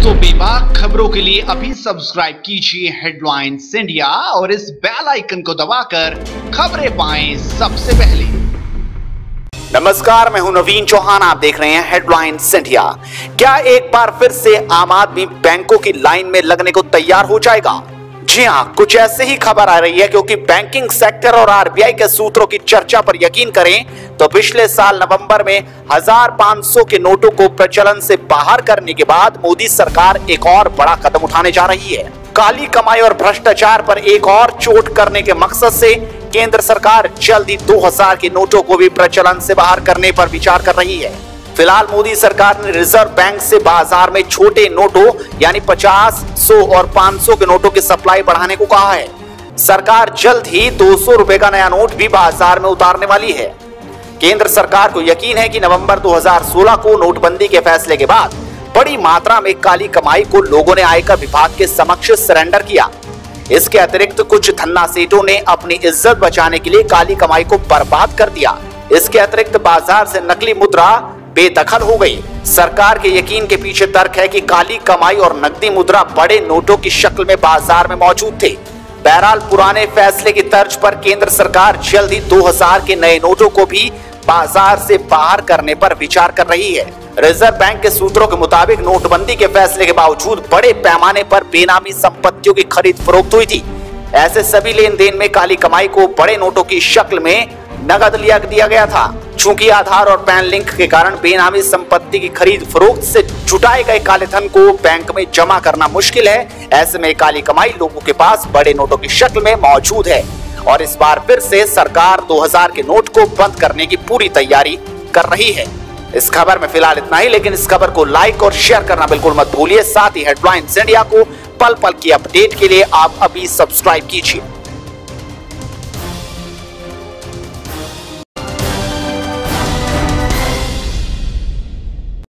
दोस्तों, बेबाक खबरों के लिए अभी सब्सक्राइब कीजिए हेडलाइंस इंडिया और इस बेल आइकन को दबाकर खबरें पाएं सबसे पहले। नमस्कार, मैं हूं नवीन चौहान, आप देख रहे हैं हेडलाइंस इंडिया। क्या एक बार फिर से आम आदमी बैंकों की लाइन में लगने को तैयार हो जाएगा? जी हां, कुछ ऐसे ही खबर आ रही है क्योंकि बैंकिंग सेक्टर और आरबीआई के सूत्रों की चर्चा पर यकीन करें तो पिछले साल नवंबर में 1500 के नोटों को प्रचलन से बाहर करने के बाद मोदी सरकार एक और बड़ा कदम उठाने जा रही है। काली कमाई और भ्रष्टाचार पर एक और चोट करने के मकसद से केंद्र सरकार जल्द ही 2000 के नोटों को भी प्रचलन से बाहर करने पर विचार कर रही है। फिलहाल मोदी सरकार ने रिजर्व बैंक से बाजार में छोटे नोटों यानी 50, 100 और 500 के नोटों की सप्लाई बढ़ाने को कहा है। सरकार जल्द ही 200 रुपए का नया नोट भी बाजार में उतारने वाली है। केंद्र सरकार को यकीन है कि नवंबर 2016 को नोटबंदी के फैसले के बाद बड़ी मात्रा में काली कमाई को लोगों ने आयकर विभाग के समक्ष सरेंडर किया। इसके अतिरिक्त कुछ धन्ना सेठों ने अपनी इज्जत बचाने के लिए काली कमाई को बर्बाद कर दिया। इसके अतिरिक्त बाजार से नकली मुद्रा बेदखल हो गई। सरकार के यकीन के पीछे तर्क है कि काली कमाई और नकदी मुद्रा बड़े नोटों की शक्ल में बाजार में मौजूद थे। बहरहाल पुराने फैसले की तर्ज पर केंद्र सरकार जल्द ही 2000 के नए नोटों को भी बाजार से बाहर करने पर विचार कर रही है। रिजर्व बैंक के सूत्रों के मुताबिक नोटबंदी के फैसले के बावजूद बड़े पैमाने पर बेनामी संपत्तियों की खरीद फरोख्त हुई थी। ऐसे सभी लेन देन में काली कमाई को बड़े नोटों की शक्ल में नगद लिया दिया गया था। चूंकि आधार और पैन लिंक के कारण बेनामी संपत्ति की खरीद फरोख्त से जुटाए गए काले धन को बैंक में जमा करना मुश्किल है। ऐसे में काली कमाई लोगों के पास बड़े नोटों की शक्ल में मौजूद है और इस बार फिर से सरकार 2000 के नोट को बंद करने की पूरी तैयारी कर रही है। इस खबर में फिलहाल इतना ही, लेकिन इस खबर को लाइक और शेयर करना बिल्कुल मत भूलिए। साथ ही हेडलाइंस इंडिया को पल पल की अपडेट के लिए आप अभी सब्सक्राइब कीजिए।